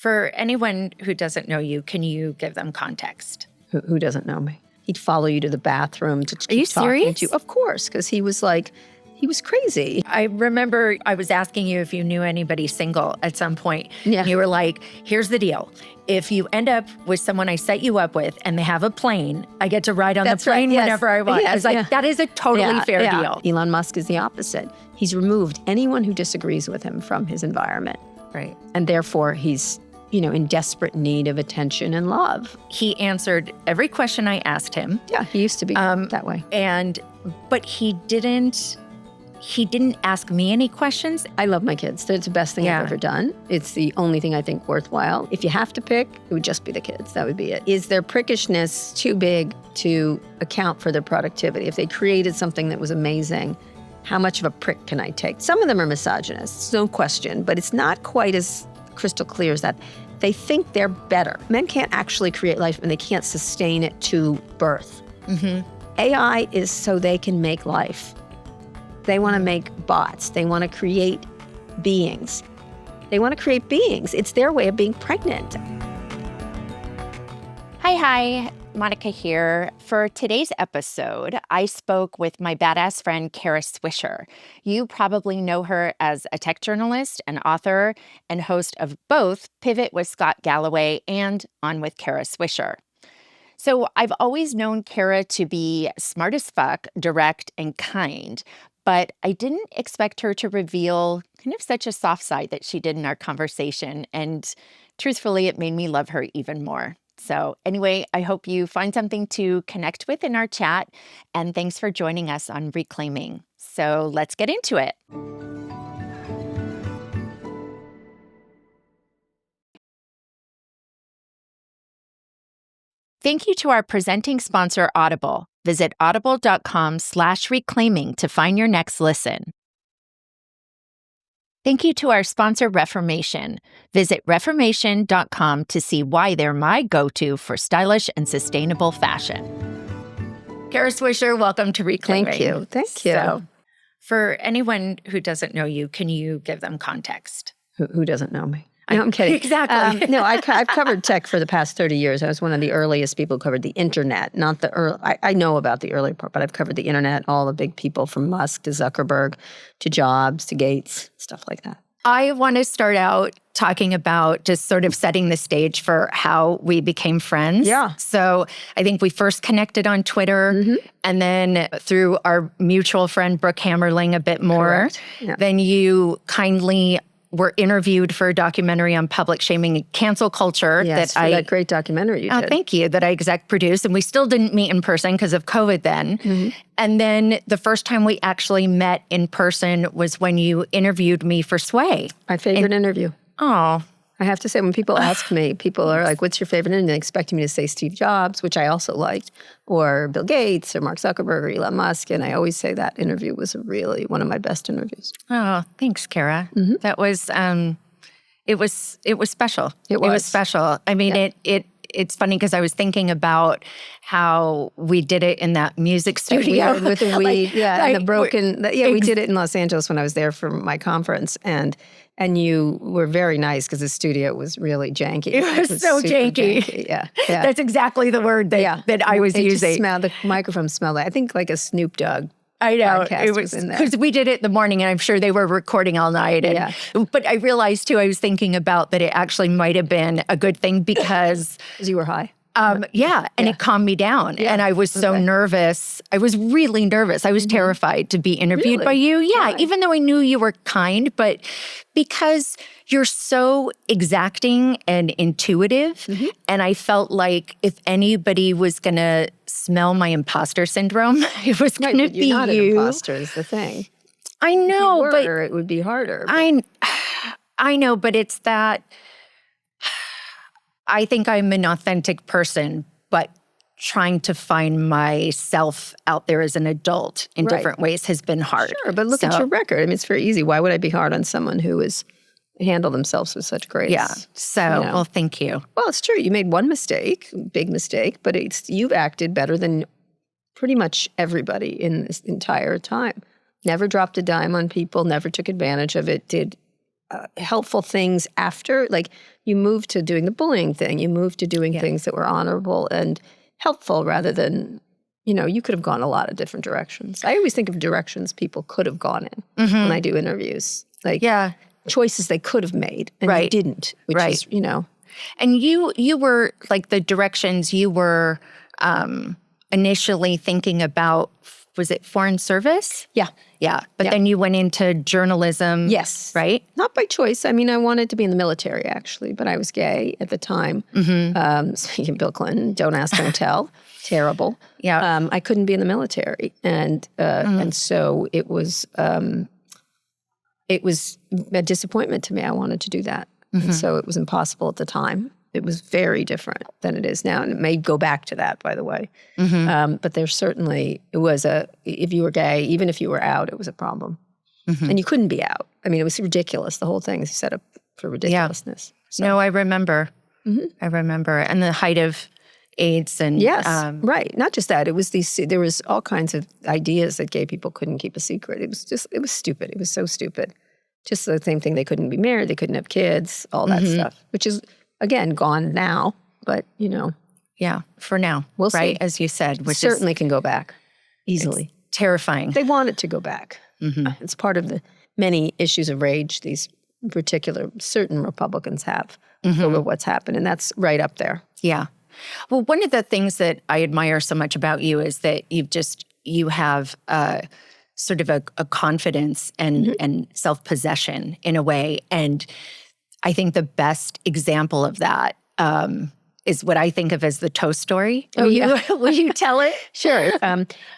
For anyone who doesn't know you, can you give them context? Who doesn't know me? He'd follow you to the bathroom to keep Are you talking serious? to you. Of course, because he was crazy. I remember I was asking you if you knew anybody single at some point. Yeah. And you were like, here's the deal. If you end up with someone I set you up with and they have a plane, I get to ride on That's the plane right, yes. whenever I want. Yes, I was like, yeah. that is a totally fair deal. Elon Musk is the opposite. He's removed anyone who disagrees with him from his environment. Right. And therefore, he's, in desperate need of attention and love. He answered every question I asked him. Yeah, he used to be that way. But he didn't ask me any questions. I love my kids. It's the best thing I've ever done. It's the only thing I think worthwhile. If you have to pick, it would just be the kids. That would be it. Is their prickishness too big to account for their productivity? If they created something that was amazing, how much of a prick can I take? Some of them are misogynists, no question, but it's not quite as crystal clear as that. They think they're better. Men can't actually create life and they can't sustain it to birth. Mm-hmm. AI is so they can make life. They want to make bots. They want to create beings. It's their way of being pregnant. Hi, Monica here. For today's episode, I spoke with my badass friend, Kara Swisher. You probably know her as a tech journalist, an author, and host of both Pivot with Scott Galloway and On with Kara Swisher. So I've always known Kara to be smart as fuck, direct, and kind, but I didn't expect her to reveal kind of such a soft side that she did in our conversation. And truthfully, it made me love her even more. So anyway, I hope you find something to connect with in our chat. And thanks for joining us on Reclaiming. So let's get into it. Thank you to our presenting sponsor, Audible. Visit audible.com/reclaiming to find your next listen. Thank you to our sponsor, Reformation. Visit reformation.com to see why they're my go-to for stylish and sustainable fashion. Kara Swisher, welcome to Reclaiming. Thank you. So, for anyone who doesn't know you, can you give them context? Who doesn't know me? No, I'm kidding. Exactly. No, I've covered tech for the past 30 years. I was one of the earliest people who covered the internet, not the early. I know about the early part, but I've covered the internet, all the big people from Musk to Zuckerberg to Jobs to Gates, stuff like that. I want to start out talking about just sort of setting the stage for how we became friends. Yeah. So I think we first connected on Twitter and then through our mutual friend, Brooke Hammerling, a bit more. Correct. Yeah. Then you kindly were interviewed for a documentary on public shaming and cancel culture. Yes, that great documentary you did. Thank you, that I exec produced. And we still didn't meet in person because of COVID then. And then the first time we actually met in person was when you interviewed me for Sway. My favorite interview. Oh, I have to say, when people ask me, people are like, what's your favorite interview? They expect me to say Steve Jobs, which I also liked, or Bill Gates, or Mark Zuckerberg, or Elon Musk. And I always say that interview was really one of my best interviews. Oh, thanks, Kara. That was, it was special. It was special. I mean, it's funny because I was thinking about how we did it in that music studio. With the weed, and the broken. We did it in Los Angeles when I was there for my conference, and you were very nice because the studio was really janky. It was so janky. Yeah. That's exactly the word that I was using. The microphone smelled like, I think, like a Snoop Dogg. I know. It was in there. Because we did it in the morning, and I'm sure they were recording all night. But I realized, too, I was thinking about that it actually might have been a good thing because you were high. It calmed me down. And I was so nervous. I was really nervous. I was terrified to be interviewed by you. Yeah, even though I knew you were kind, but because you're so exacting and intuitive. And I felt like if anybody was going to smell my imposter syndrome, it was going to be you're not you. An imposter is the thing. I know, but it would be harder. I know, but it's that I think I'm an authentic person, but trying to find myself out there as an adult in different ways has been hard. Sure, but look at your record. I mean, it's very easy. Why would I be hard on someone who has handled themselves with such grace? Yeah. So, well, thank you. Well, it's true. You made one mistake, big mistake, but you've acted better than pretty much everybody in this entire time. Never dropped a dime on people, never took advantage of it, did helpful things after. Like you moved to doing the bullying thing. You moved to doing things that were honorable and helpful rather than, you could have gone a lot of different directions. I always think of directions people could have gone in when I do interviews. Like choices they could have made and they didn't, which is, And you were like the directions you were initially thinking about, was it foreign service? Yeah. Yeah. But then you went into journalism. Yes. Right? Not by choice. I mean, I wanted to be in the military, actually, but I was gay at the time. Speaking of Bill Clinton, don't ask, don't tell. Terrible. Yeah. I couldn't be in the military. And so it was a disappointment to me. I wanted to do that. And so it was impossible at the time. It was very different than it is now. And it may go back to that, by the way. But there certainly, if you were gay, even if you were out, it was a problem. And you couldn't be out. I mean, it was ridiculous. The whole thing is set up for ridiculousness. So. No, I remember. I remember. And the height of AIDS and... Yes, right. Not just that. It was there was all kinds of ideas that gay people couldn't keep a secret. It was stupid. It was so stupid. Just the same thing. They couldn't be married. They couldn't have kids, all that stuff, which is... Again, gone now, but Yeah, for now. We'll right, see. as you said. Which certainly can go back easily. Terrifying. They want it to go back. It's part of the many issues of rage these certain Republicans have over what's happened, and that's right up there. Yeah. Well, one of the things that I admire so much about you is that you have sort of a confidence and self-possession in a way, and I think the best example of that is what I think of as the toast story. Will you tell it? Sure.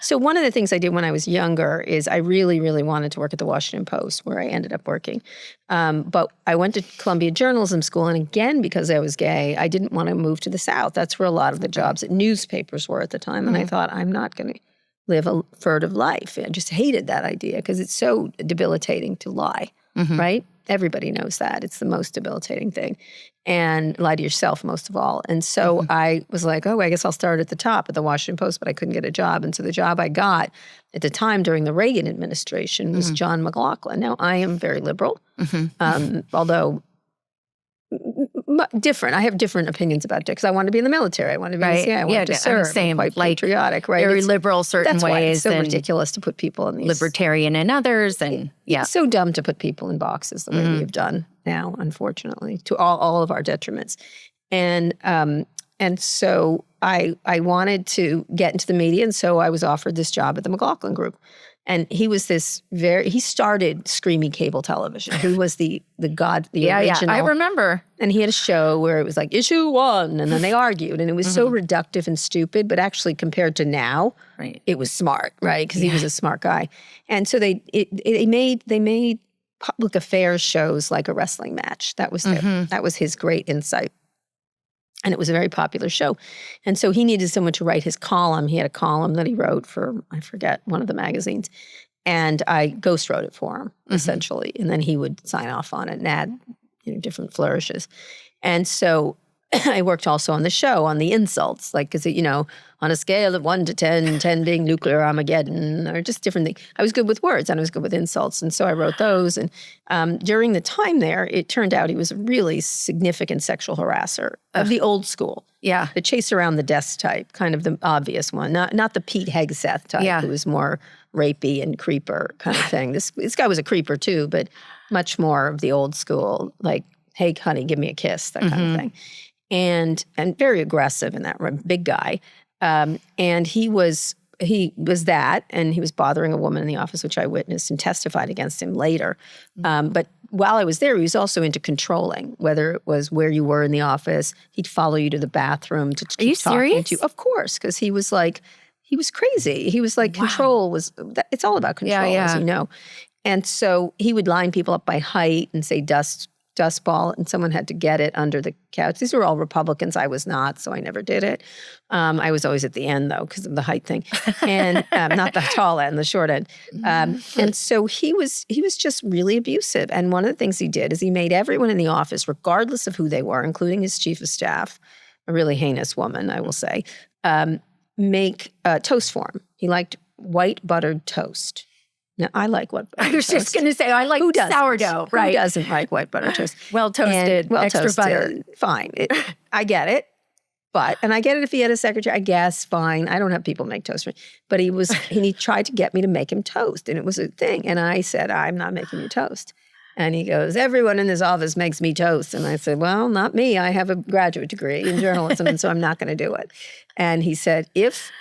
So one of the things I did when I was younger is I really, really wanted to work at the Washington Post, where I ended up working. But I went to Columbia Journalism School, and again, because I was gay, I didn't want to move to the South. That's where a lot of the jobs at newspapers were at the time. And I thought, I'm not going to live a furtive life. I just hated that idea because it's so debilitating to lie, right? Everybody knows that. It's the most debilitating thing. And lie to yourself most of all. And so I was like, I guess I'll start at the top at the Washington Post, but I couldn't get a job. And so the job I got at the time during the Reagan administration was John McLaughlin. Now, I am very liberal, although different. I have different opinions about it because I want to be in the military. I want to be I want to serve. Same. Quite patriotic, right? Very liberal certain that's ways. Why it's so ridiculous to put people in these... Libertarian in others. And It's so dumb to put people in boxes the way we have done now, unfortunately, to all of our detriments. And so I wanted to get into the media, and so I was offered this job at the McLaughlin Group. And he was he started Screamy Cable Television. He was the original. Yeah, I remember. And he had a show where it was like, issue 1, and then they argued. And it was so reductive and stupid, but actually compared to now, it was smart, right? Because he was a smart guy. And so they made public affairs shows like a wrestling match. That was his great insight. And it was a very popular show. And so he needed someone to write his column. He had a column that he wrote for, I forget, one of the magazines. And I ghost wrote it for him, essentially. And then he would sign off on it and add different flourishes. And so I worked also on the show, on the insults, like, because, on a scale of 1 to 10, 10 being nuclear Armageddon, or just different things. I was good with words and I was good with insults. And so I wrote those. And during the time there, it turned out he was a really significant sexual harasser of the old school. Yeah. The chase around the desk type, kind of the obvious one, not the Pete Hegseth type, who was more rapey and creeper kind of thing. This guy was a creeper too, but much more of the old school, like, hey, honey, give me a kiss, that kind of thing. And very aggressive in that room, big guy. And he was that, and he was bothering a woman in the office, which I witnessed and testified against him later. But while I was there, he was also into controlling, whether it was where you were in the office. He'd follow you to the bathroom to keep talking to you. Of course, because he was crazy. He was like, control it's all about control, as you know. And so he would line people up by height and say dust ball, and someone had to get it under the couch. These were all Republicans. I was not, so I never did it. I was always at the end, though, because of the height thing. And not the tall end, the short end. And so he was just really abusive. And one of the things he did is he made everyone in the office, regardless of who they were, including his chief of staff, a really heinous woman, I will say, make toast for him. He liked white buttered toast. No, I like white butter I was toast. just going to say, I like Who doesn't? sourdough, right? Who doesn't like white butter toast? Well toasted, extra butter. Fine. I get it. And I get it if he had a secretary, I guess, fine. I don't have people make toast for me. But he tried to get me to make him toast. And it was a thing. And I said, I'm not making you toast. And he goes, everyone in this office makes me toast. And I said, well, not me. I have a graduate degree in journalism, and so I'm not going to do it. And he said, if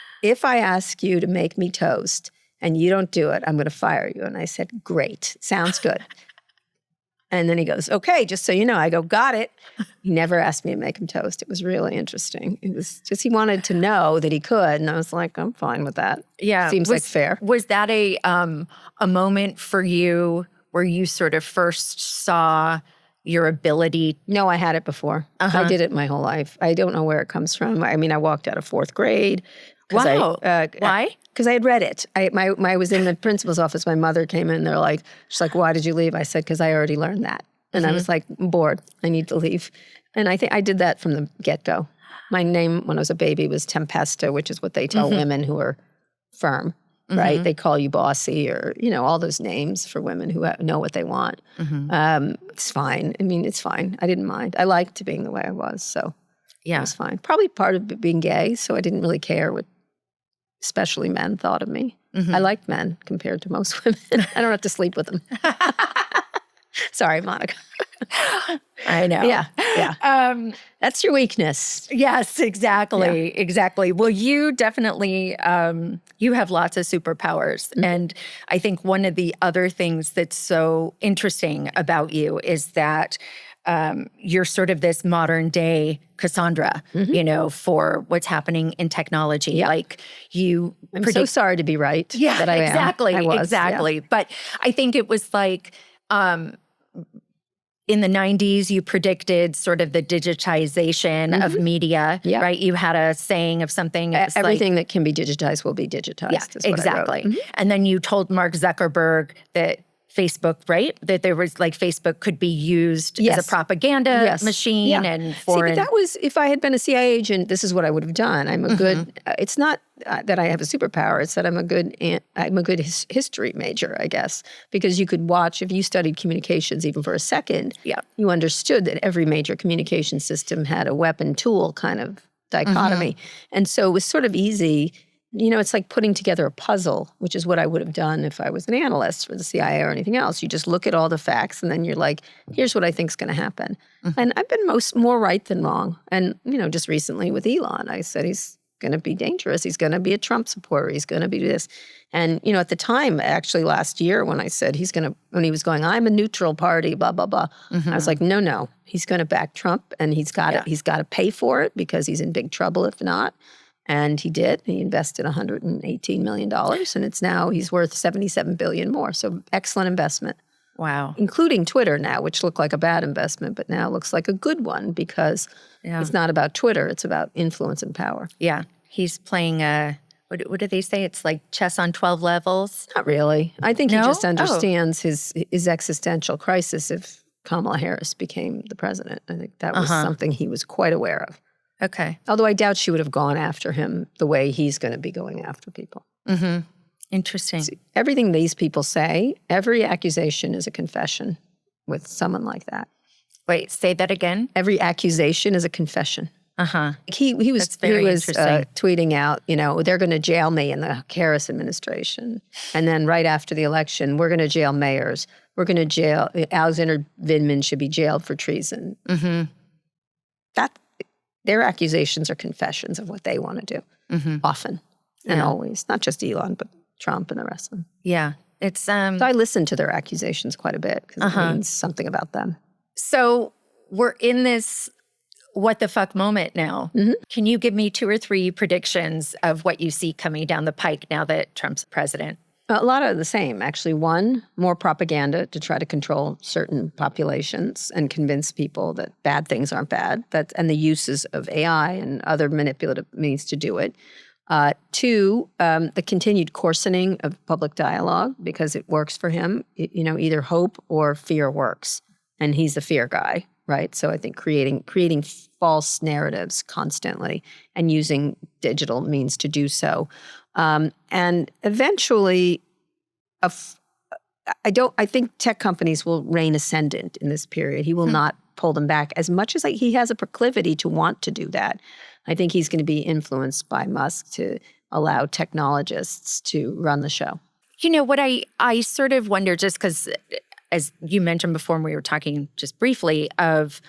I ask you to make me toast and you don't do it, I'm going to fire you. And I said, great. Sounds good. And then he goes, okay, just so you know. I go, got it. He never asked me to make him toast. It was really interesting. It was just, he wanted to know that he could. And I was like, I'm fine with that. Yeah. Seems like fair. Was that a moment for you where you sort of first saw your ability? No, I had it before. I did it my whole life. I don't know where it comes from. I mean, I walked out of 4th grade. Wow. Why? Because I had read it. I was in the principal's office. My mother came in. She's like, why did you leave? I said, because I already learned that. And I was like, I'm bored. I need to leave. And I think I did that from the get-go. My name when I was a baby was Tempesta, which is what they tell women who are firm, right? They call you bossy or, all those names for women who know what they want. It's fine. I mean, it's fine. I didn't mind. I liked being the way I was, so it was fine. Probably part of being gay, so I didn't really care what especially men thought of me. I liked men compared to most women. I don't have to sleep with them. Sorry, Monica. I know. Yeah. That's your weakness. Yes, exactly. Yeah. Exactly. Well, you definitely, you have lots of superpowers. And I think one of the other things that's so interesting about you is that you're sort of this modern day Cassandra, for what's happening in technology. Yeah. Like I'm so sorry to be right. Yeah, that I exactly. am. I was, exactly. Yeah. But I think it was like, in the 90s, you predicted sort of the digitization of media, right? You had a saying of something. Everything that can be digitized will be digitized. Yeah, is what exactly. I wrote. And then you told Mark Zuckerberg that Facebook, right? That there was like Facebook could be used as a propaganda machine and foreign. See, but that was, if I had been a CIA agent, this is what I would have done. I'm a good, it's not that I have a superpower, it's that I'm a good history major, I guess. Because you could watch, if you studied communications even for a second, you understood that every major communication system had a weapon tool kind of dichotomy. And so it was sort of easy. It's like putting together a puzzle, which is what I would have done if I was an analyst for the CIA or anything else. You just look at all the facts and then you're like, here's what I think is going to happen. And I've been more right than wrong. And, just recently with Elon, I said he's going to be dangerous. He's going to be a Trump supporter. He's going to be this. And, at the time, actually last year when I said when he was going, I'm a neutral party, blah, blah, blah. I was like, no, he's going to back Trump and he's got to pay for it because he's in big trouble if not. And he did. He invested $118 million, and he's worth $77 billion more. So excellent investment. Wow. Including Twitter now, which looked like a bad investment, but now looks like a good one because it's not about Twitter. It's about influence and power. Yeah. He's playing what do they say? It's like chess on 12 levels? Not really. I think he just understands his existential crisis if Kamala Harris became the president. I think that was something he was quite aware of. Okay. Although I doubt she would have gone after him the way he's going to be going after people. Interesting. See, everything these people say, every accusation is a confession with someone like that. Wait, say that again? Every accusation is a confession. He was tweeting out, they're going to jail me in the Harris administration. And then right after the election, we're going to jail mayors. We're going to jail, Alexander Vindman should be jailed for treason. Their accusations are confessions of what they want to do, often and always. Not just Elon, but Trump and the rest of them. Yeah. It's So I listen to their accusations quite a bit because it means something about them. So we're in this what the fuck moment now. Can you give me 2 or 3 predictions of what you see coming down the pike now that Trump's president? A lot of the same, actually. One, more propaganda to try to control certain populations and convince people that bad things aren't bad, and the uses of AI and other manipulative means to do it. 2, the continued coarsening of public dialogue because it works for him. Either hope or fear works, and he's the fear guy, right? So I think creating false narratives constantly and using digital means to do so. And eventually I think tech companies will reign ascendant in this period. He will not pull them back as much as he has a proclivity to want to do that. I think he's going to be influenced by Musk to allow technologists to run the show. What I sort of wonder, just because, as you mentioned before when we were talking just briefly, I've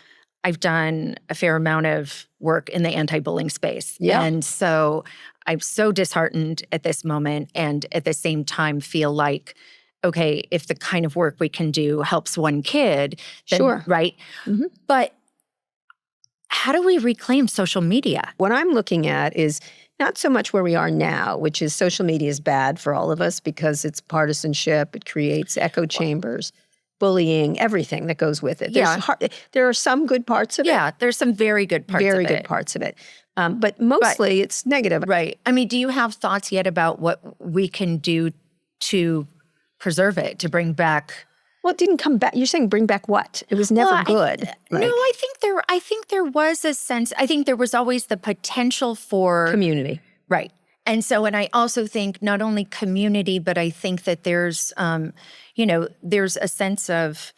done a fair amount of work in the anti-bullying space. Yeah. And so I'm so disheartened at this moment, and at the same time feel like, okay, if the kind of work we can do helps one kid, then, Sure. Right? Mm-hmm. But how do we reclaim social media? What I'm looking at is not so much where we are now, which is social media is bad for all of us because it's partisanship, it creates echo chambers, bullying, everything that goes with it. There are some good parts of it. Yeah, there's some very good parts of it. Very good parts of it. But mostly it's negative. Right. I mean, do you have thoughts yet about what we can do to preserve it, to bring back? Well, it didn't come back. You're saying bring back what? It was never good. No, I think there was a sense. I think there was always the potential for community. Right. And I also think not only community, but I think that there's, there's a sense of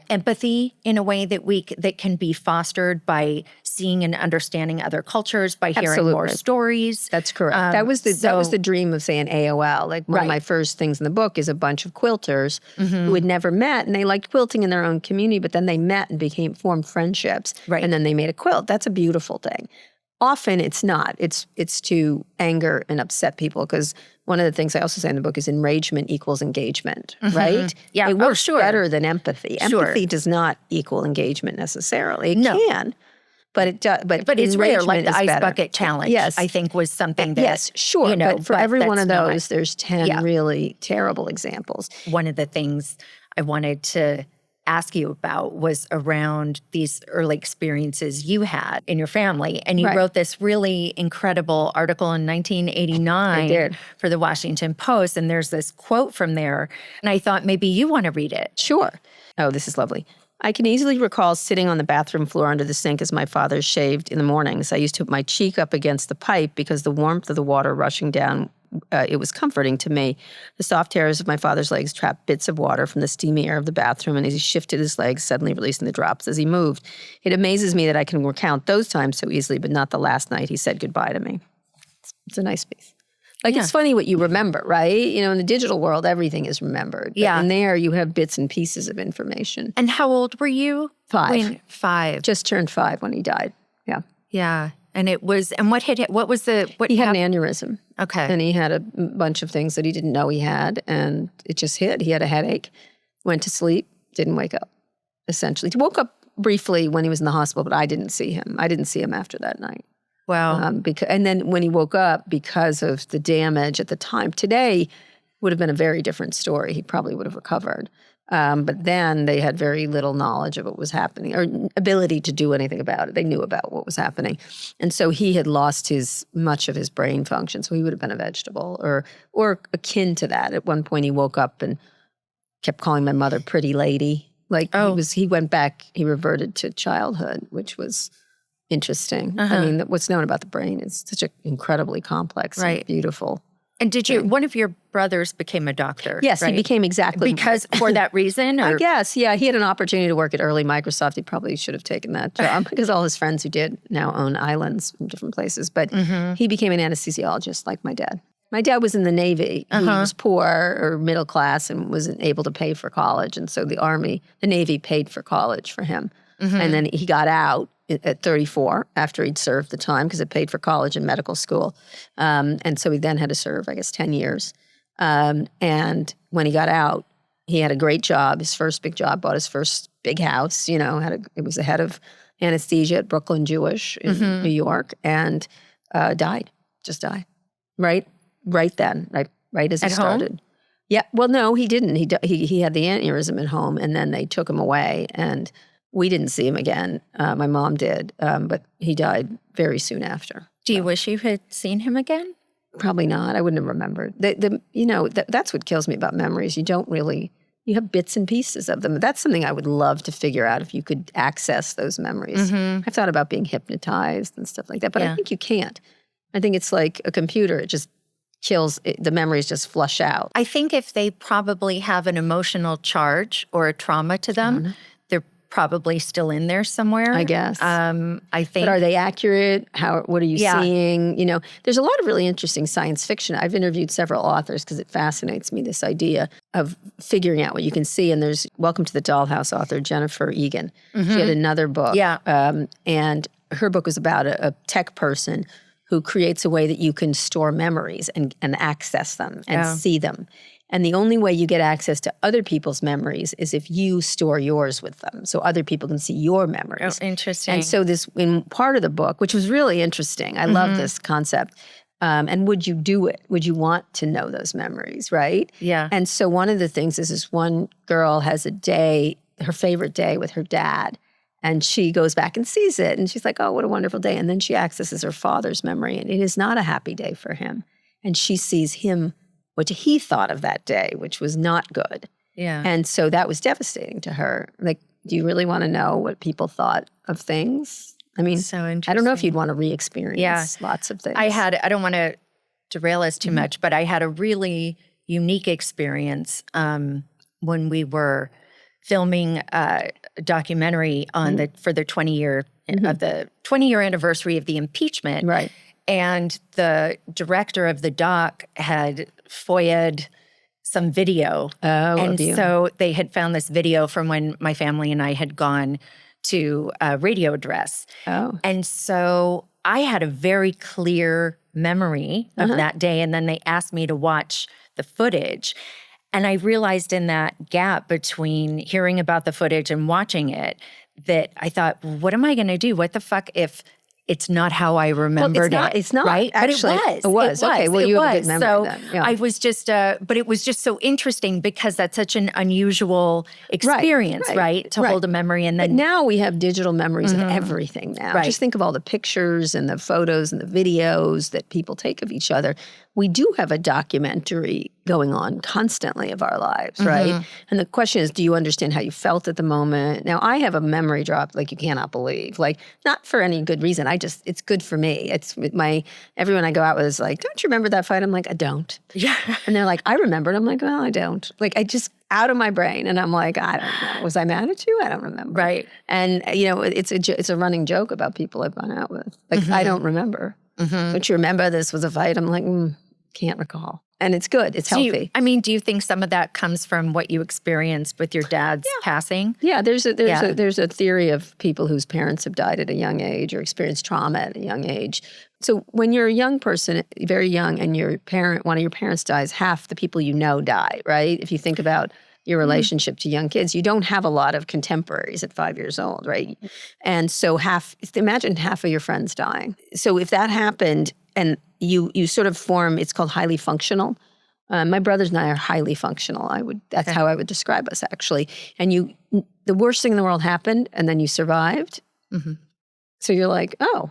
empathy in a way that can be fostered by seeing and understanding other cultures, by hearing more stories. That's correct. That was the dream of, say, an AOL. Like one of my first things in the book is a bunch of quilters who had never met, and they liked quilting in their own community, but then they met and formed friendships, and then they made a quilt. That's a beautiful thing. Often it's not. It's to anger and upset people, because one of the things I also say in the book is enragement equals engagement, right? Yeah, it works better than empathy. Empathy does not equal engagement necessarily. It can, but it does. But it's rare. Like the ice better. bucket challenge, yes, I think was something that but for every one of those, there's 10 really terrible examples. One of the things I wanted to ask you about was around these early experiences you had in your family. And you wrote this really incredible article in 1989 for the Washington Post. And there's this quote from there. And I thought maybe you want to read it. Sure. Oh, this is lovely. I can easily recall sitting on the bathroom floor under the sink as my father shaved in the mornings. I used to put my cheek up against the pipe because the warmth of the water rushing down, it was comforting to me. The soft hairs of my father's legs trapped bits of water from the steamy air of the bathroom, and as he shifted his legs, suddenly releasing the drops as he moved. It amazes me that I can recount those times so easily, but not the last night he said goodbye to me. It's a nice piece. It's funny what you remember, right? In the digital world, everything is remembered. But in there, you have bits and pieces of information. And how old were you? 5. 5. Just turned 5 when he died. Yeah. Yeah. And it was, and what hit it? What was the, what He had an aneurysm. Okay. And he had a bunch of things that he didn't know he had, and it just hit. He had a headache, went to sleep, didn't wake up, essentially. He woke up briefly when he was in the hospital, but I didn't see him. I didn't see him after that night. Wow. And then when he woke up, because of the damage at the time, today would have been a very different story. He probably would have recovered. But then they had very little knowledge of what was happening or ability to do anything about it. They knew about what was happening. And so he had lost much of his brain function. So he would have been a vegetable or akin to that. At one point he woke up and kept calling my mother pretty lady. He went back, he reverted to childhood, which was interesting. I mean, what's known about the brain is such an incredibly complex and beautiful. And one of your brothers became a doctor? Yes, right? He became exactly. Because for that reason? Or? I guess, yeah. He had an opportunity to work at early Microsoft. He probably should have taken that job because all his friends who did now own islands in different places. But he became an anesthesiologist like my dad. My dad was in the Navy. He was poor or middle class and wasn't able to pay for college. And so the Navy paid for college for him. And then he got out at 34 after he'd served the time because it paid for college and medical school. And so he then had to serve, 10 years. And when he got out, he had a great job, his first big job, bought his first big house, it was the head of anesthesia at Brooklyn Jewish in New York, and just died. Right then, right as he started. Home? Yeah, well, no, he didn't. He had the aneurysm at home, and then they took him away, and we didn't see him again. My mom did, but he died very soon after. Do you wish you had seen him again? Probably not. I wouldn't have remembered. That's what kills me about memories. You have bits and pieces of them. That's something I would love to figure out if you could access those memories. I've thought about being hypnotized and stuff like that, but I think you can't. I think it's like a computer. It just the memories just flush out. I think if they probably have an emotional charge or a trauma to them, they're probably still in there somewhere. I guess. I think. But are they accurate? What are you Yeah. seeing? There's a lot of really interesting science fiction. I've interviewed several authors because it fascinates me, this idea of figuring out what you can see. And there's Welcome to the Dollhouse author Jennifer Egan. She had another book. And her book was about a tech person who creates a way that you can store memories and access them and see them. And the only way you get access to other people's memories is if you store yours with them, so other people can see your memories. Oh, interesting. And so this, in part of the book, which was really interesting, I love this concept. And would you do it? Would you want to know those memories, right? Yeah. And so one of the things is this one girl has a day, her favorite day with her dad. And she goes back and sees it. And she's like, oh, what a wonderful day. And then she accesses her father's memory. And it is not a happy day for him. And she sees him, what he thought of that day, which was not good. Yeah. And so that was devastating to her. Like, do you really want to know what people thought of things? I mean, so interesting. I don't know if you'd want to re-experience lots of things. I don't want to derail us too much, but I had a really unique experience when we were filming a documentary on for the 20-year of the 20-year anniversary of the impeachment. Right. And the director of the doc had FOIA'd some video. And so they had found this video from when my family and I had gone to a radio address. And so I had a very clear memory of that day. And then they asked me to watch the footage. And I realized in that gap between hearing about the footage and watching it that I thought, what am I going to do? What the fuck if it's not how I remembered it? It's not. Right? Actually, but it was. It was. Okay, well, you have a good memory so then. Yeah. I was just, but it was just so interesting because that's such an unusual experience, right? To hold a memory and then. But now we have digital memories of everything now. Right. Just think of all the pictures and the photos and the videos that people take of each other. We do have a documentary going on constantly of our lives, right? And the question is, do you understand how you felt at the moment? Now, I have a memory drop like you cannot believe. Like, not for any good reason. It's good for me. It's everyone I go out with is like, don't you remember that fight? I'm like, I don't. Yeah. And they're like, I remember it. I'm like, well, I don't. Like, I just out of my brain. And I'm like, I don't know. Was I mad at you? I don't remember. Right. And, it's a running joke about people I've gone out with. Like, I don't remember. Don't you remember this was a fight? I'm like, can't recall. And it's good. It's healthy. Do you think some of that comes from what you experienced with your dad's passing? Yeah, there's a theory of people whose parents have died at a young age or experienced trauma at a young age. So when you're a young person, very young, and one of your parents dies, half the people you know die, right? If you think about your relationship to young kids, you don't have a lot of contemporaries at 5 years old, right? And so imagine half of your friends dying. So if that happened and you sort of form, it's called highly functional. My brothers and I are highly functional. That's how I would describe us, actually. And the worst thing in the world happened, and then you survived. So you're like, oh,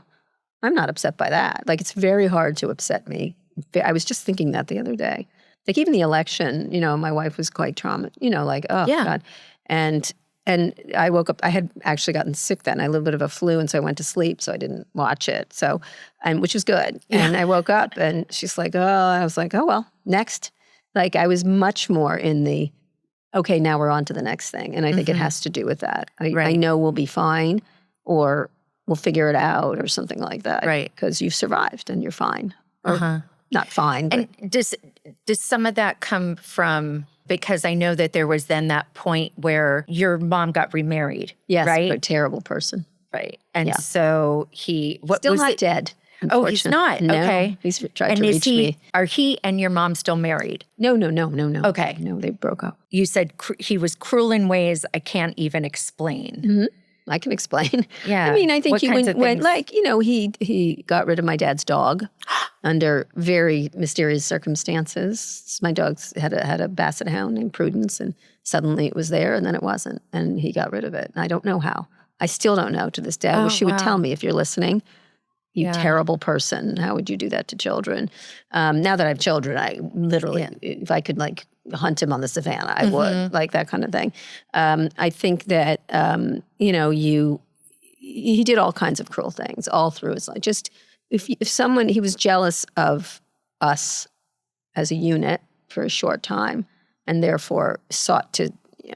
I'm not upset by that. Like, it's very hard to upset me. I was just thinking that the other day. Like, even the election, my wife was quite traumatized, like, oh, God. And I woke up, I had actually gotten sick then. I had a little bit of a flu, and so I went to sleep, so I didn't watch it. So, which was good. And I woke up, and she's like, oh, I was like, oh, well, next. Like, I was much more in the, okay, now we're on to the next thing. And I think it has to do with that. I know we'll be fine, or we'll figure it out, or something like that. Right. Because you've survived, and you're fine. Or not fine. But. And does some of that come from, because I know that there was then that point where your mom got remarried, yes, right? But a terrible person. Right. And so he... Still not dead. Oh, he's not? No, okay. He's tried to reach me. Are he and your mom still married? No. Okay. No, they broke up. You said he was cruel in ways I can't even explain. I can explain. Yeah. I mean, I think he went like, he got rid of my dad's dog under very mysterious circumstances. My dog had a basset hound named Prudence, and suddenly it was there, and then it wasn't, and he got rid of it. And I don't know how. I still don't know to this day. I wish you would tell me if you're listening. You terrible person. How would you do that to children? Now that I have children, I literally, if I could like hunt him on the savannah, I would, like that kind of thing. I think that, he did all kinds of cruel things all through his life. Just if he was jealous of us as a unit for a short time, and therefore sought to.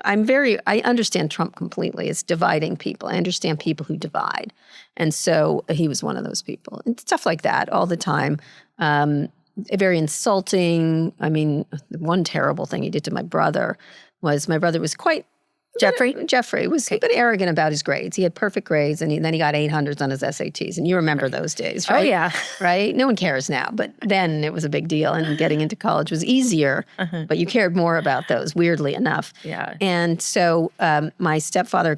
I understand Trump completely. It's dividing people. I understand people who divide. And so he was one of those people. And stuff like that all the time. Very insulting. I mean, one terrible thing he did to my brother was quite... Jeffrey was a bit arrogant about his grades. He had perfect grades, and then he got 800s on his SATs. And you remember those days, right? Oh, yeah. Right? No one cares now. But then it was a big deal, and getting into college was easier, but you cared more about those, weirdly enough. Yeah. And so my stepfather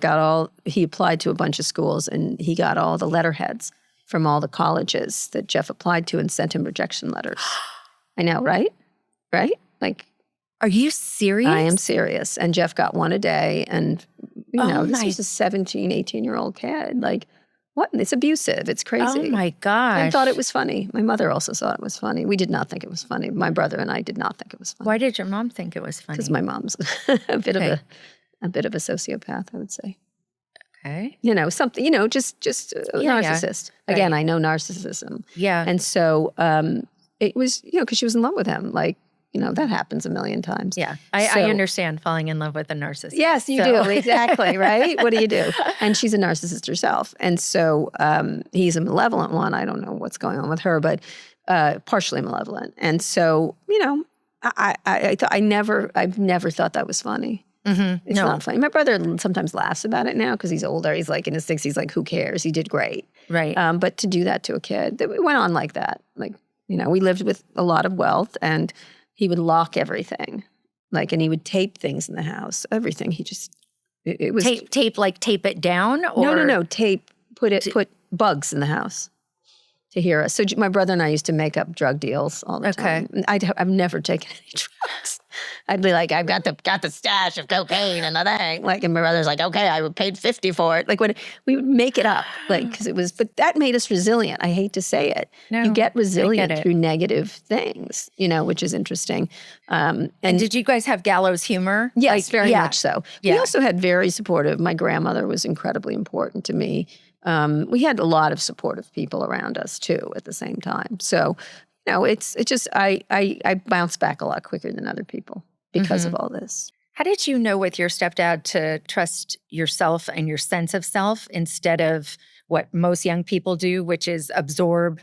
he applied to a bunch of schools, and he got all the letterheads from all the colleges that Jeff applied to and sent him rejection letters. I know, right? Right? Like... Are you serious? I am serious. And Jeff got one a day. And, this was a 17, 18-year-old kid. Like, what? It's abusive. It's crazy. Oh, my gosh. I thought it was funny. My mother also thought it was funny. We did not think it was funny. My brother and I did not think it was funny. Why did your mom think it was funny? Because my mom's a bit of a sociopath, I would say. Okay. Something, just a narcissist. Yeah. Again, I know narcissism. Yeah. And so it was, because she was in love with him. Like, that happens a million times. Yeah. I understand falling in love with a narcissist. Yes, you do. Exactly, right? What do you do? And she's a narcissist herself. And so he's a malevolent one. I don't know what's going on with her, but partially malevolent. And so, I've never thought that was funny. Mm-hmm. It's not funny. My brother sometimes laughs about it now because he's older. He's like in his 60s, like, who cares? He did great. Right. But to do that to a kid, it went on like that. Like, we lived with a lot of wealth, and he would lock everything, and he would tape things in the house. Everything. He just, it was tape it down, or no, tape. Put bugs in the house to hear us. So my brother and I used to make up drug deals all the time. I've never taken any drugs. I'd be like, I've got the stash of cocaine and the thing. And my brother's like, okay, I paid $50 for it. When we would make it up, because it was. But that made us resilient. I hate to say it. No, you get resilient through negative things, which is interesting. And did you guys have gallows humor? Yes, very much so. Yeah. We also had very supportive. My grandmother was incredibly important to me. We had a lot of supportive people around us too at the same time. So, it's just I bounce back a lot quicker than other people because of all this. How did you know with your stepdad to trust yourself and your sense of self instead of what most young people do, which is absorb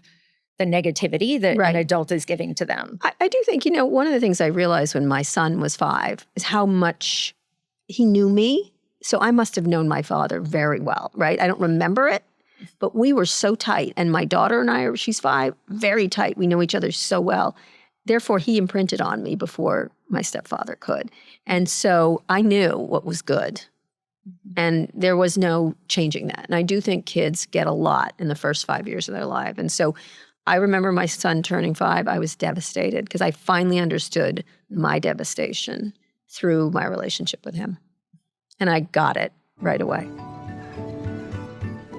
the negativity that an adult is giving to them? I do think, one of the things I realized when my son was 5 is how much he knew me. So I must have known my father very well, right? I don't remember it, but we were so tight. And my daughter and I, she's 5, very tight. We know each other so well. Therefore, he imprinted on me before my stepfather could. And so I knew what was good. And there was no changing that. And I do think kids get a lot in the first 5 years of their life. And so I remember my son turning 5. I was devastated because I finally understood my devastation through my relationship with him. And I got it right away.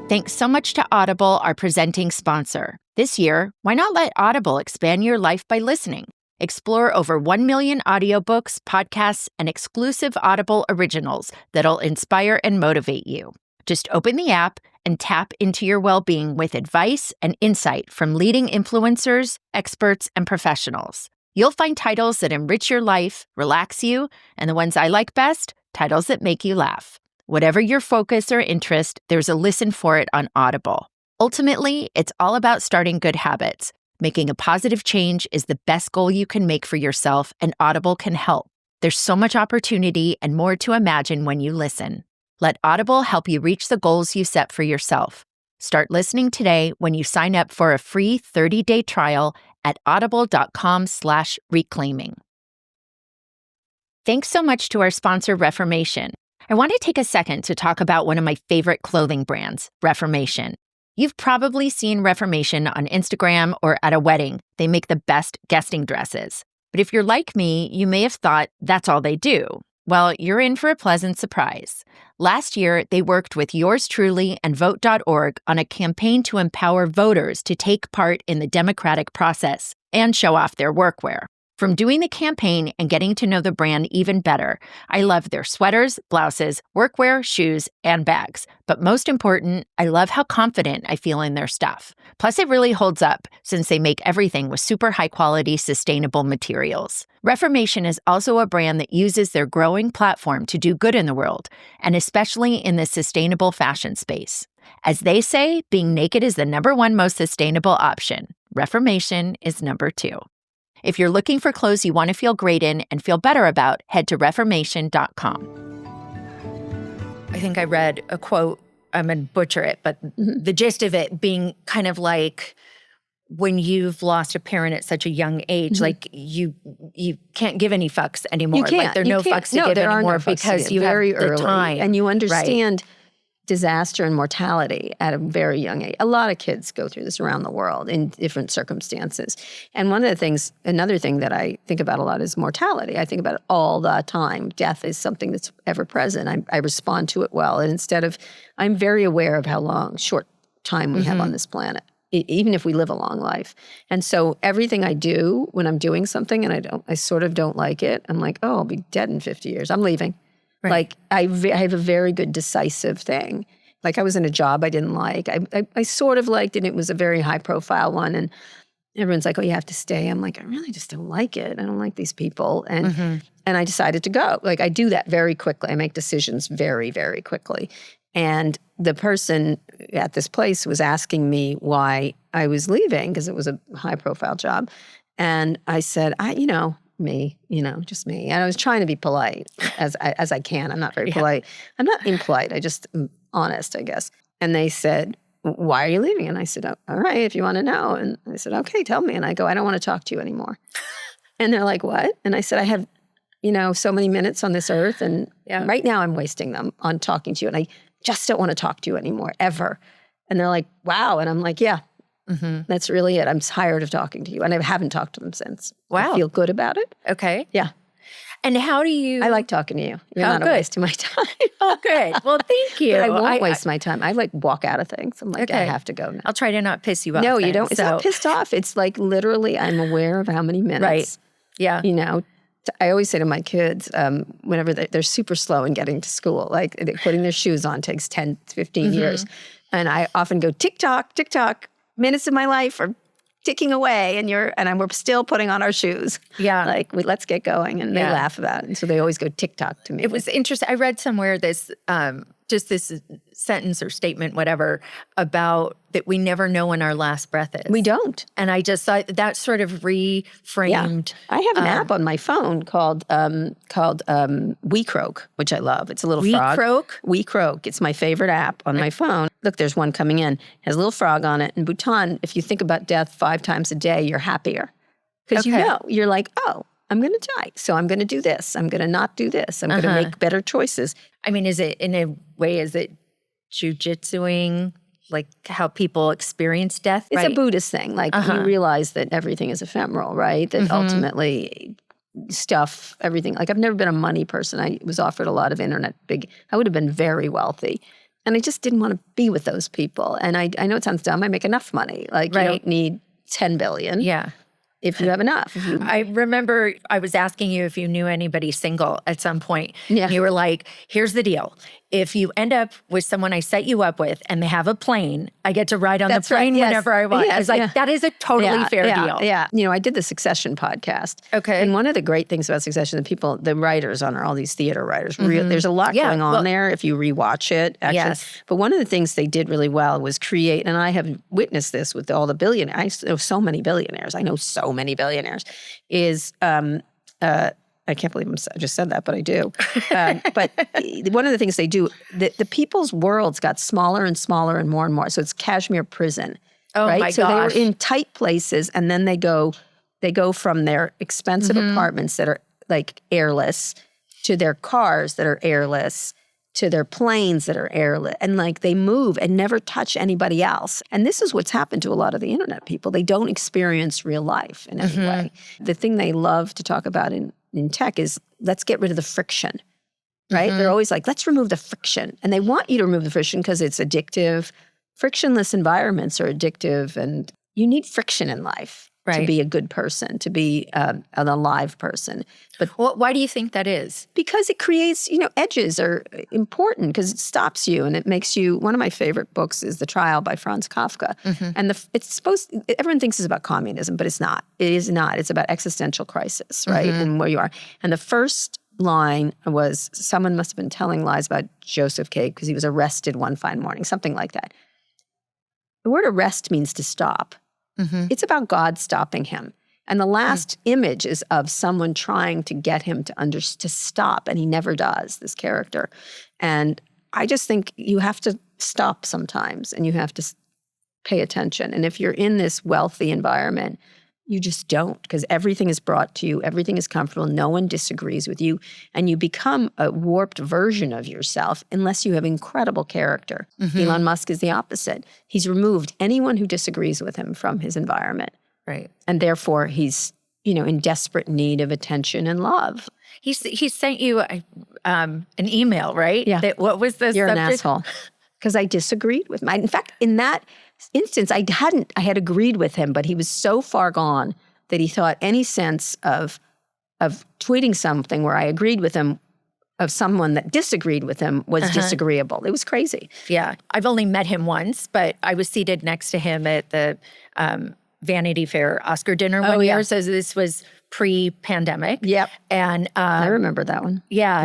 Thanks so much to Audible, our presenting sponsor. This year, why not let Audible expand your life by listening? Explore over 1 million audiobooks, podcasts, and exclusive Audible originals that'll inspire and motivate you. Just open the app and tap into your well-being with advice and insight from leading influencers, experts, and professionals. You'll find titles that enrich your life, relax you, and the ones I like best, titles that make you laugh. Whatever your focus or interest, there's a listen for it on Audible. Ultimately, it's all about starting good habits. Making a positive change is the best goal you can make for yourself, and Audible can help. There's so much opportunity and more to imagine when you listen. Let Audible help you reach the goals you set for yourself. Start listening today when you sign up for a free 30-day trial at audible.com/reclaiming. Thanks so much to our sponsor, Reformation. I want to take a second to talk about one of my favorite clothing brands, Reformation. You've probably seen Reformation on Instagram or at a wedding. They make the best guesting dresses. But if you're like me, you may have thought that's all they do. Well, you're in for a pleasant surprise. Last year, they worked with yours truly and Vote.org on a campaign to empower voters to take part in the democratic process and show off their workwear. From doing the campaign and getting to know the brand even better, I love their sweaters, blouses, workwear, shoes, and bags. But most important, I love how confident I feel in their stuff. Plus, it really holds up since they make everything with super high-quality, sustainable materials. Reformation is also a brand that uses their growing platform to do good in the world, and especially in the sustainable fashion space. As they say, being naked is the #1 most sustainable option. Reformation is #2. If you're looking for clothes you want to feel great in and feel better about, head to reformation.com. I think I read a quote, I'm going to butcher it, but the gist of it being kind of like when you've lost a parent at such a young age, like you can't give any fucks anymore. You can't. Like there are no fucks to give anymore because you have the time. And you understand disaster and mortality at a very young age. A lot of kids go through this around the world in different circumstances. And another thing that I think about a lot is mortality. I think about it all the time. Death is something that's ever present. I respond to it well. And I'm very aware of how short time we have on this planet, even if we live a long life. And so everything I do when I'm doing something and I sort of don't like it, I'm like, oh, I'll be dead in 50 years. I'm leaving. Right. Like I have a very good decisive thing. Like I was in a job I didn't like. I sort of liked it. It was a very high profile one. And everyone's like, oh, you have to stay. I'm like, I really just don't like it. I don't like these people. And I decided to go. Like I do that very quickly. I make decisions very, very quickly. And the person at this place was asking me why I was leaving because it was a high profile job. And I said, just me. And I was trying to be polite as I can. I'm not very polite. I'm not impolite. I just am honest, I guess. And they said, why are you leaving? And I said, oh, all right, if you want to know. And I said, okay, tell me. And I go, I don't want to talk to you anymore. And they're like, what? And I said, I have, so many minutes on this earth. And right now I'm wasting them on talking to you. And I just don't want to talk to you anymore, ever. And they're like, wow. And I'm like, yeah. That's really it. I'm tired of talking to you. And I haven't talked to them since. Wow. I feel good about it. Okay. Yeah. And how do you... I like talking to you. You're not wasting my time. Oh, good. Well, thank you. But I won't waste my time. I walk out of things. I'm like, I have to go now. I'll try to not piss you off. No, you don't. It's not pissed off. It's like literally I'm aware of how many minutes. Right. Yeah. I always say to my kids, whenever they're super slow in getting to school, like putting their shoes on takes 10, 15 years. And I often go, tick-tock, tick-tock. Minutes of my life are ticking away, and we're still putting on our shoes. Yeah, like let's get going, and they laugh about it. And so they always go tick-tock to me. It was interesting. I read somewhere this sentence or statement, whatever, about that we never know when our last breath is. We don't. And I just thought that sort of reframed. Yeah. I have an app on my phone called We Croak, which I love. It's a little frog. Croak? We Croak. It's my favorite app on my phone. Look, there's one coming in. It has a little frog on it. In Bhutan, if you think about death 5 times a day, you're happier. Because you're like, oh, I'm going to die. So I'm going to do this. I'm going to not do this. I'm going to make better choices. I mean, is it jujitsuing, like how people experience death? It's a Buddhist thing. Like you realize that everything is ephemeral, right? That ultimately everything. Like I've never been a money person. I was offered a lot of I would have been very wealthy. And I just didn't want to be with those people. And I know it sounds dumb. I make enough money. Like you don't need 10 billion. Yeah. If you have enough. I remember I was asking you if you knew anybody single at some point. Yeah. You were like, here's the deal. If you end up with someone I set you up with and they have a plane, I get to ride on the plane whenever I want. I was like, that is a totally fair deal. Yeah. I did the Succession podcast. Okay. And one of the great things about Succession, the writers on all these theater writers, there's a lot going on there if you rewatch it. Actually. Yes. But one of the things they did really well was create, and I have witnessed this with all the billionaires. I know so many billionaires. Is I can't believe I just said that, but I do. But one of the things they do, the people's worlds got smaller and smaller and more. So it's Kashmir prison. Oh right? My so gosh. They were in tight places, and then they go from their expensive apartments that are like airless to their cars that are airless to their planes that are airless. And like they move and never touch anybody else. And this is what's happened to a lot of the internet people. They don't experience real life in any way. The thing they love to talk about in tech is let's get rid of the friction, right? They're always like, let's remove the friction. And they want you to remove the friction because it's addictive. Frictionless environments are addictive, and you need friction in life. to be a good person, to be an alive person. But why do you think that is? Because it creates, edges are important because it stops you and it makes you. One of my favorite books is The Trial by Franz Kafka, and everyone thinks it's about communism, but it's not. It is not. It's about existential crisis, right, and where you are. And the first line was someone must have been telling lies about Joseph K. because he was arrested one fine morning, something like that. The word arrest means to stop. It's about God stopping him. And the last image is of someone trying to get him to stop, and he never does, this character. And I just think you have to stop sometimes, and you have to pay attention. And if you're in this wealthy environment, you just don't, because everything is brought to you, everything is comfortable, no one disagrees with you, and you become a warped version of yourself unless you have incredible character. Elon Musk is the opposite. He's removed anyone who disagrees with him from his environment. Right. And therefore, he's, in desperate need of attention and love. He sent you an email, right? Yeah. What was the You're subject? an asshole. Because I disagreed with him. In fact, in that instance, I had agreed with him, but he was so far gone that he thought any sense of tweeting something where I agreed with him of someone that disagreed with him was disagreeable. It was crazy. Yeah. I've only met him once, but I was seated next to him at the Vanity Fair Oscar dinner one year. So this was pre-pandemic. Yep. And I remember that one. Yeah.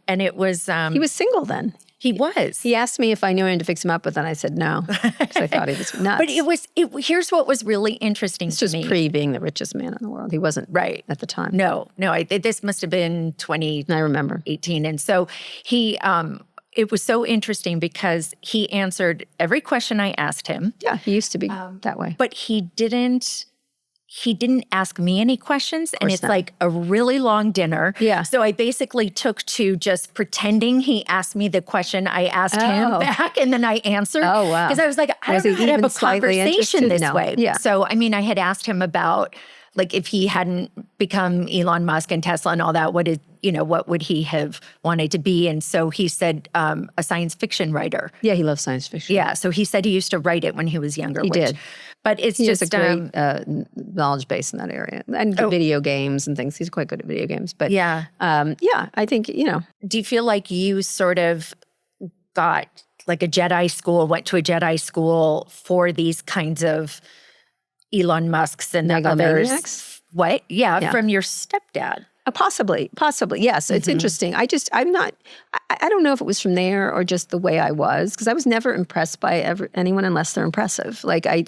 And it was he was single then. He was. He asked me if I knew anyone to fix him up with, and I said no, because I thought he was nuts. But here's what was really interesting to me. This was pre-being the richest man in the world. He wasn't right at the time. No. This must have been 2018. I remember. And so he, it was so interesting because he answered every question I asked him. Yeah, he used to be that way. But he didn't ask me any questions, and it's not. like a really long dinner. Yeah. So I basically took to just pretending he asked me the question. I asked him back, and then I answered. Oh, wow. Because I was like, I don't know how to have a conversation this way. Yeah. So, I mean, I had asked him about, like, if he hadn't become Elon Musk and Tesla and all that, what would he have wanted to be? And so he said a science fiction writer. Yeah, he loves science fiction. Yeah, so he said he used to write it when he was younger. He did. But it's he just has a great knowledge base in that area. And video games and things. He's quite good at video games. But yeah, I think, Do you feel like you sort of got like went to a Jedi school for these kinds of Elon Musks and others? What? Yeah, from your stepdad. Possibly. Yes, it's interesting. I don't know if it was from there or just the way I was, because I was never impressed by anyone unless they're impressive. Like I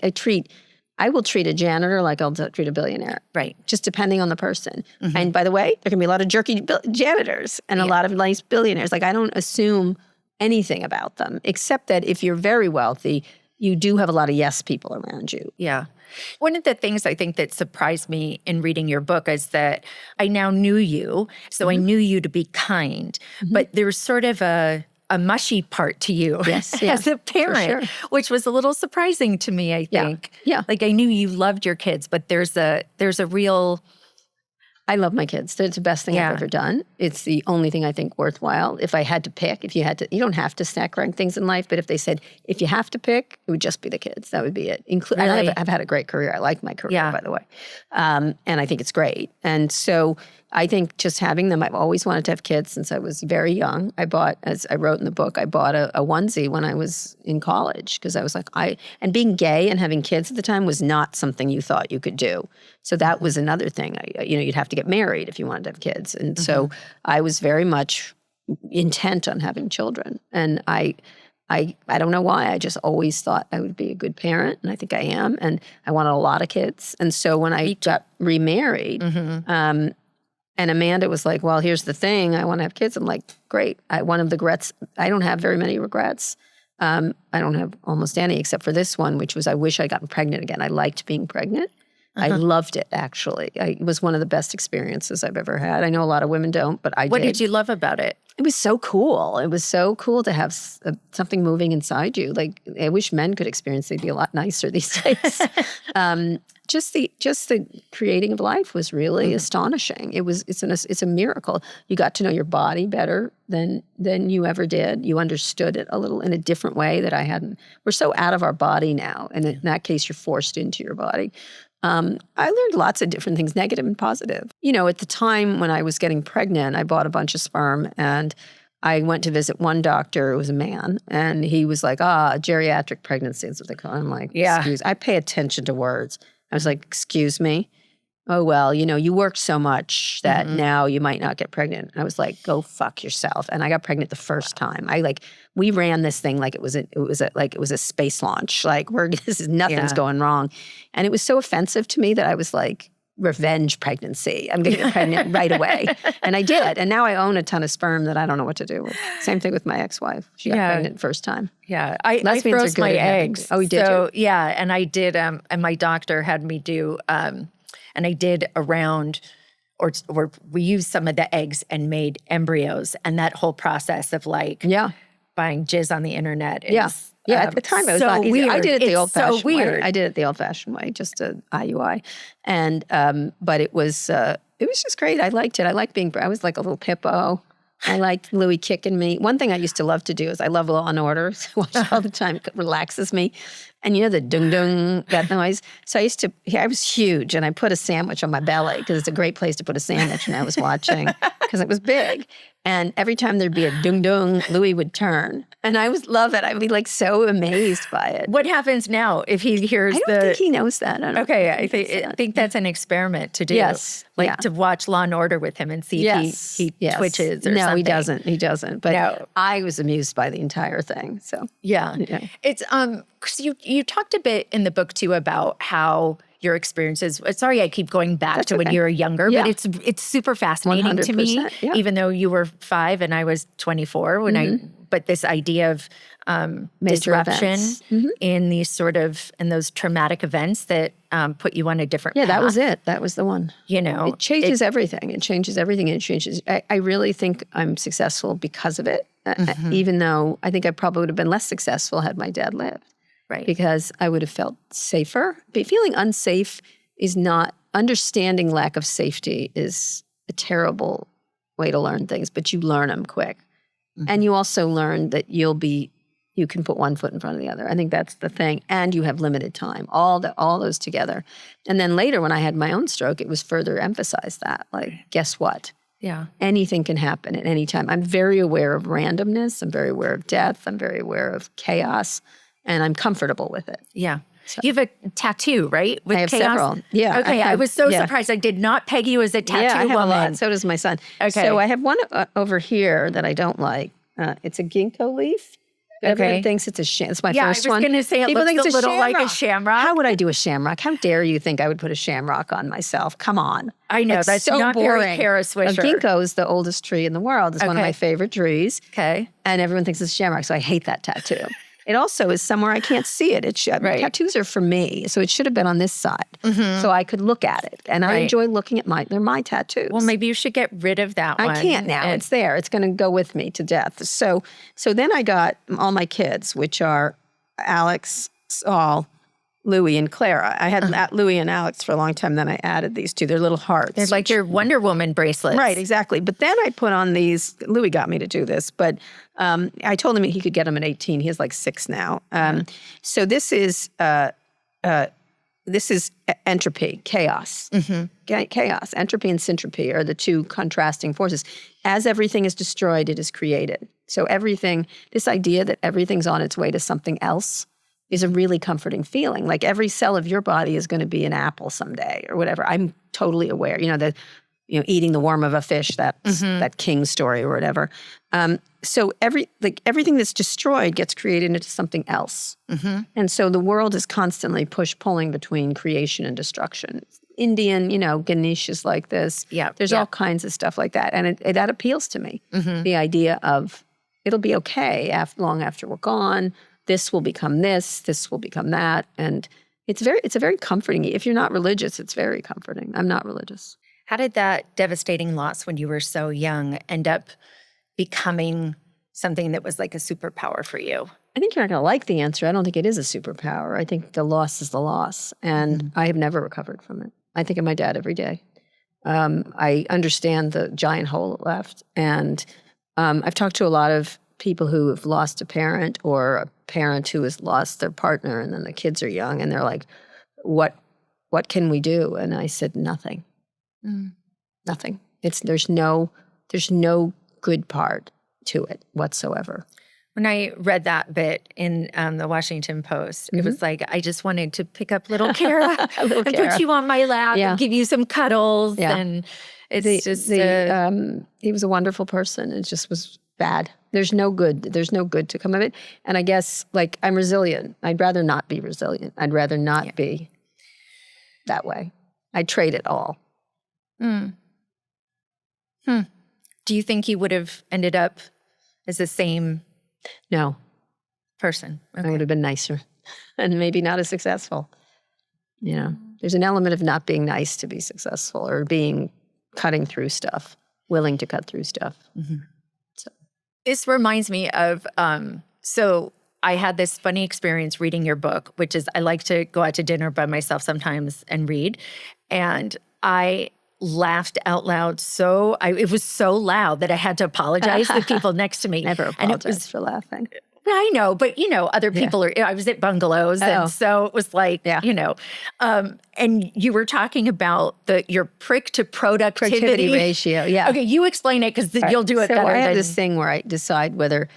will treat a janitor like I'll treat a billionaire. Right. Just depending on the person. And by the way, there can be a lot of jerky janitors and a lot of nice billionaires. Like I don't assume anything about them, except that if you're very wealthy, you do have a lot of yes people around you. Yeah. One of the things I think that surprised me in reading your book is that I now knew you, so I knew you to be kind, but there's sort of a mushy part to you as a parent, which was a little surprising to me, I think. Yeah. Like I knew you loved your kids, but there's a real... I love my kids. It's the best thing I've ever done. It's the only thing I think worthwhile. If I had to pick, you don't have to stack rank things in life, but if they said, if you have to pick, it would just be the kids. That would be it. Really? I've had a great career. I like my career, by the way. And I think it's great. And so I think just having them, I've always wanted to have kids since I was very young. I bought, as I wrote in the book, I bought a onesie when I was in college because I was like, and being gay and having kids at the time was not something you thought you could do. So that was another thing. You'd have to get married if you wanted to have kids. And so I was very much intent on having children. And I don't know why. I just always thought I would be a good parent, and I think I am. And I wanted a lot of kids. And so when I got remarried, and Amanda was like, well, here's the thing. I want to have kids. I'm like, great. One of the regrets, I don't have very many regrets. I don't have almost any except for this one, which was I wish I'd gotten pregnant again. I liked being pregnant. I loved it, actually. It was one of the best experiences I've ever had. I know a lot of women don't, but I did. What did you love about it? It was so cool. It was so cool to have something moving inside you. Like, I wish men could experience it. They'd be a lot nicer these days. Just the creating of life was really astonishing. It's a miracle. You got to know your body better than you ever did. You understood it a little in a different way that I hadn't. We're so out of our body now, and in that case, you're forced into your body. I learned lots of different things, negative and positive. At the time when I was getting pregnant, I bought a bunch of sperm and I went to visit one doctor. It was a man, and he was like, geriatric pregnancy is what they call it. I'm like, excuse. I pay attention to words. I was like, excuse me? Oh, well, you worked so much that now you might not get pregnant. I was like, go fuck yourself. And I got pregnant the first time. We ran this thing like it was a space launch. Like nothing's going wrong. And it was so offensive to me that I was like, revenge pregnancy. I'm going to get pregnant right away. And I did. And now I own a ton of sperm that I don't know what to do with. Same thing with my ex-wife. She got pregnant first time. Yeah. I froze my eggs. Oh, you did? So, yeah. And I did, and my doctor had me do, and I did around, or we used some of the eggs and made embryos. And that whole process of buying jizz on the internet is at the time it was so not easy. weird. I did it the old-fashioned way. I did it the old-fashioned way, just a IUI. And but it was just great. I liked it. I was like a little Pippo. I liked Louis kicking me. One thing I used to love to do is I love Law and Order. So I watch it all the time. It relaxes me. And the dung-dung, that noise. So I was huge, and I put a sandwich on my belly because it's a great place to put a sandwich when I was watching because it was big. And every time there'd be a dung-dung, Louis would turn. And I would love it. I'd be like so amazed by it. What happens now if he hears I don't think he knows that. I think that's an experiment to do. Yes. To watch Law and Order with him and see if he twitches or something. No, he doesn't. He doesn't. But I was amused by the entire thing. So yeah. It's because you talked a bit in the book too about how your experiences. Sorry, I keep going back to when you were younger, but it's super fascinating to me. Yeah. Even though you were 5 and I was 24 when but this idea of disruption in these in those traumatic events that put you on a different path. That was it. That was the one. It changes everything. It changes everything. And it changes. I really think I'm successful because of it, even though I think I probably would have been less successful had my dad lived. Right. Because I would have felt safer. But feeling unsafe is not, understanding lack of safety is a terrible way to learn things, but you learn them quick. And you also learn that you can put one foot in front of the other. I think that's the thing. And you have limited time, all those together. And then later when I had my own stroke, it was further emphasized that, guess what? Yeah. Anything can happen at any time. I'm very aware of randomness. I'm very aware of death. I'm very aware of chaos. And I'm comfortable with it. Yeah. So. You have a tattoo, right? With I have chaos? Several. Yeah. Okay. I was so surprised. I did not peg you as a tattoo woman. A lot. So does my son. Okay. So I have one over here that I don't like. It's a ginkgo leaf. Everyone thinks it's a shamrock. It's my first one. I was going to say People think it's a little like a shamrock. How would I do a shamrock? How dare you think I would put a shamrock on myself? Come on. I know. That's so not boring. Very Kara Swisher. Ginkgo is the oldest tree in the world. It's one of my favorite trees. Okay. And everyone thinks it's a shamrock, so I hate that tattoo. It also is somewhere I can't see it. Tattoos are for me, so it should have been on this side, so I could look at it. And I enjoy looking at they're my tattoos. Well, maybe you should get rid of that one. I can't now. It's there. It's going to go with me to death. So then I got all my kids, which are Alex, Saul, Louis, and Clara. I had Louis and Alex for a long time. Then I added these two. They're little hearts. They're like your Wonder Woman bracelets. Right, exactly. But then I put on these. Louis got me to do this, but I told him he could get them at 18. He has like 6 now. So this is entropy, chaos. Chaos. Entropy and syntropy are the two contrasting forces. As everything is destroyed, it is created. So this idea that everything's on its way to something else is a really comforting feeling. Like every cell of your body is going to be an apple someday or whatever. I'm totally aware. Eating the worm of a fish, that king story or whatever. So everything that's destroyed gets created into something else. And so the world is constantly pulling between creation and destruction. Indian, Ganesh is like this. There's all kinds of stuff like that. And that appeals to me. The idea of it'll be okay long after we're gone. This will become this will become that. And it's a very comforting. If you're not religious, it's very comforting. I'm not religious. How did that devastating loss when you were so young end up becoming something that was like a superpower for you? I think you're not going to like the answer. I don't think it is a superpower. I think the loss is the loss. And I have never recovered from it. I think of my dad every day. I understand the giant hole it left. And I've talked to a lot of people who have lost a parent or a parent who has lost their partner and then the kids are young and they're like, what what can we do? And I said, nothing. Nothing. There's no good part to it whatsoever. When I read that bit in the Washington Post, it was like, I just wanted to pick up little Kara and put you on my lap and give you some cuddles. Yeah. And he was a wonderful person. It just was bad. There's no good to come of it. And I guess, like, I'm resilient. I'd rather not be resilient. I'd rather not be that way. I'd trade it all. Do you think he would have ended up as the same No. person? Okay. I would have been nicer and maybe not as successful. You know, there's an element of not being nice to be successful, or cutting through stuff, willing to cut through stuff. So this reminds me of, so I had this funny experience reading your book, which is I like to go out to dinner by myself sometimes and read. And I laughed out loud it was so loud that I had to apologize to the people next to me. Never apologize for laughing. I know, but other people I was at bungalows, and so it was like, and you were talking about your prick to productivity ratio. Yeah. Okay, you explain it because you'll do it better. I have this thing where I decide whether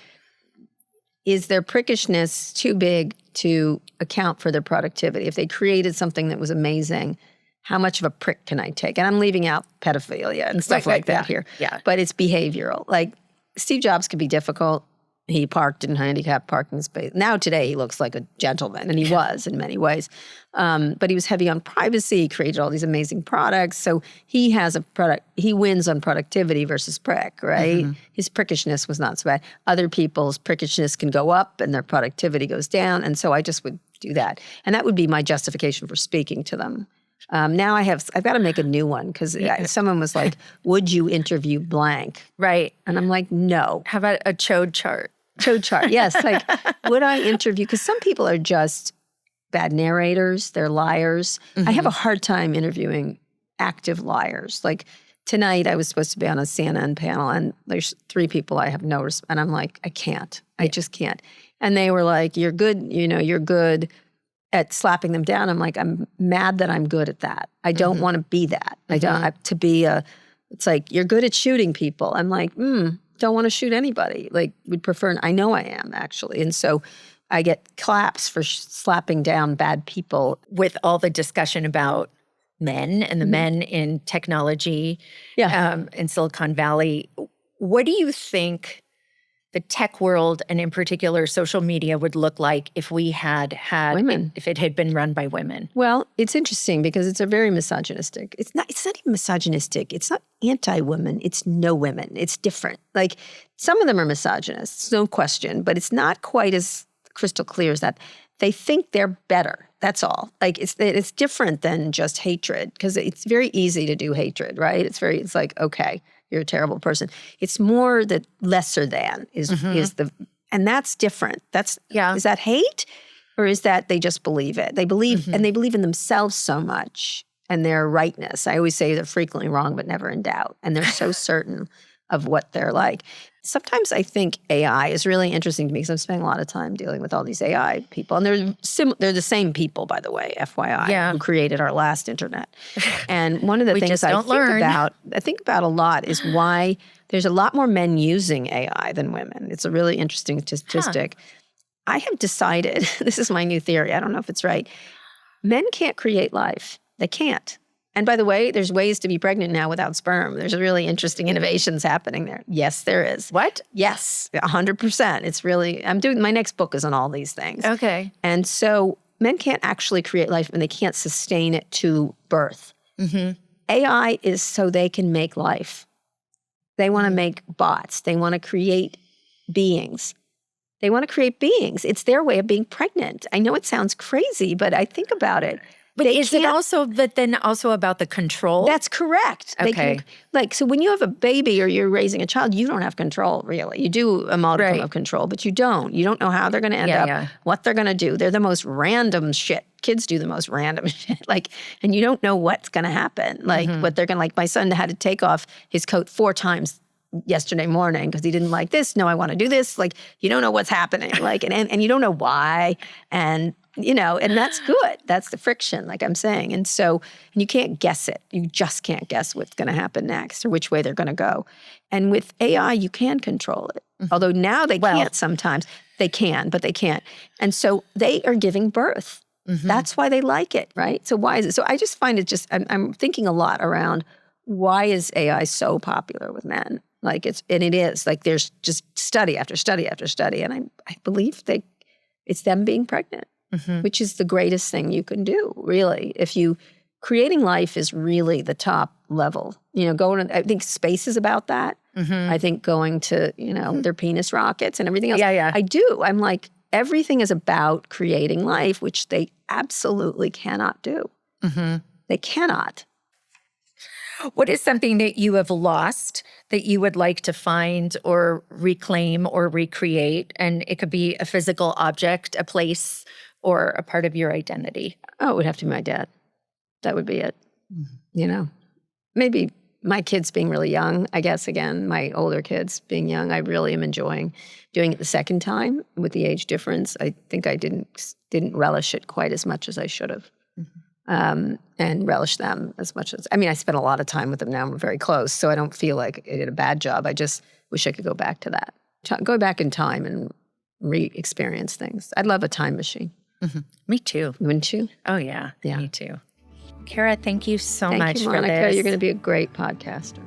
is their prickishness too big to account for their productivity. If they created something that was amazing, how much of a prick can I take? And I'm leaving out pedophilia and stuff like that here. Yeah. But it's behavioral. Like, Steve Jobs could be difficult. He parked in handicapped parking space. Now today he looks like a gentleman, and he was in many ways. But he was heavy on privacy. He created all these amazing products. So he has he wins on productivity versus prick, right? His prickishness was not so bad. Other people's prickishness can go up and their productivity goes down. And so I just would do that. And that would be my justification for speaking to them. Now I've got to make a new one, because someone was like, would you interview blank? Right. And I'm like, no. How about a chode chart? Chode chart, yes. Like, would I interview? Because some people are just bad narrators. They're liars. I have a hard time interviewing active liars. Like, tonight I was supposed to be on a CNN panel, and there's 3 people I have no respect. And I'm like, I can't. I just can't. And they were like, you're good. You're good at slapping them down. I'm like, I'm mad that I'm good at that. I don't want to be that. I don't to be it's like, you're good at shooting people. I'm like, don't want to shoot anybody. Like, would prefer, I know I am actually. And so I get claps for slapping down bad people. With all the discussion about men and the men in technology in Silicon Valley, what do you think the tech world, and in particular social media, would look like if we had women, if it had been run by women? Well, it's interesting because it's a very misogynistic. It's not even misogynistic. It's not anti-women. It's no women. It's different. Like, some of them are misogynists, no question, but it's not quite as crystal clear as that. They think they're better. That's all. Like, it's different than just hatred, because it's very easy to do hatred, right? It's like, okay, you're a terrible person. It's more the lesser than is the, and that's different. Is that hate, or is that they just believe it? They believe, and they believe in themselves so much and their rightness. I always say they're frequently wrong, but never in doubt. And they're so certain of what they're like. Sometimes I think AI is really interesting to me, because I'm spending a lot of time dealing with all these AI people. And they're the same people, by the way, FYI, who created our last internet. And one of the things I think about a lot is why there's a lot more men using AI than women. It's a really interesting statistic. I have decided, this is my new theory, I don't know if it's right, men can't create life. They can't. And by the way, there's ways to be pregnant now without sperm. There's really interesting innovations happening there. Yes, there is. What? Yes, 100%. It's really, my next book is on all these things. Okay. And so men can't actually create life, and they can't sustain it to birth. AI is so they can make life. They want to make bots. They want to create beings. It's their way of being pregnant. I know it sounds crazy, but I think about it. But is it also, but then also about the control? That's correct. Okay. So when you have a baby or you're raising a child, you don't have control, really. You do a modicum of control, but you don't. You don't know how they're going to end up, what they're going to do. They're the most random shit. Kids do the most random shit. And you don't know what's going to happen. What they're going to, my son had to take off his coat 4 times yesterday morning because he didn't like this. No, I want to do this. You don't know what's happening. And you don't know why. And and that's good. That's the friction, like I'm saying. And you can't guess it. You just can't guess what's going to happen next or which way they're going to go. And with AI, you can control it. Although now they can't sometimes. They can, but they can't. And so they are giving birth. That's why they like it, right? So why is it? So I just find it I'm thinking a lot around why is AI so popular with men? Like it is. Like there's just study after study after study. And I believe it's them being pregnant, which is the greatest thing you can do, really. Creating life is really the top level. I think space is about that. I think going to, their penis rockets and everything else. Yeah. I do. I'm like, everything is about creating life, which they absolutely cannot do. They cannot. What is something that you have lost that you would like to find or reclaim or recreate? And it could be a physical object, a place, or a part of your identity. Oh, it would have to be my dad. That would be it. Maybe my kids being really young, I guess, again, my older kids being young, I really am enjoying doing it the second time with the age difference. I think I didn't relish it quite as much as I should have. And relish them as much as, I spent a lot of time with them now. We're very close, so I don't feel like I did a bad job. I just wish I could go back to that. Go back in time and re-experience things. I'd love a time machine. Me too. Wouldn't you? Oh, yeah. Me too. Kara, thank you so much Thank you, Monica. for this. You're going to be a great podcaster.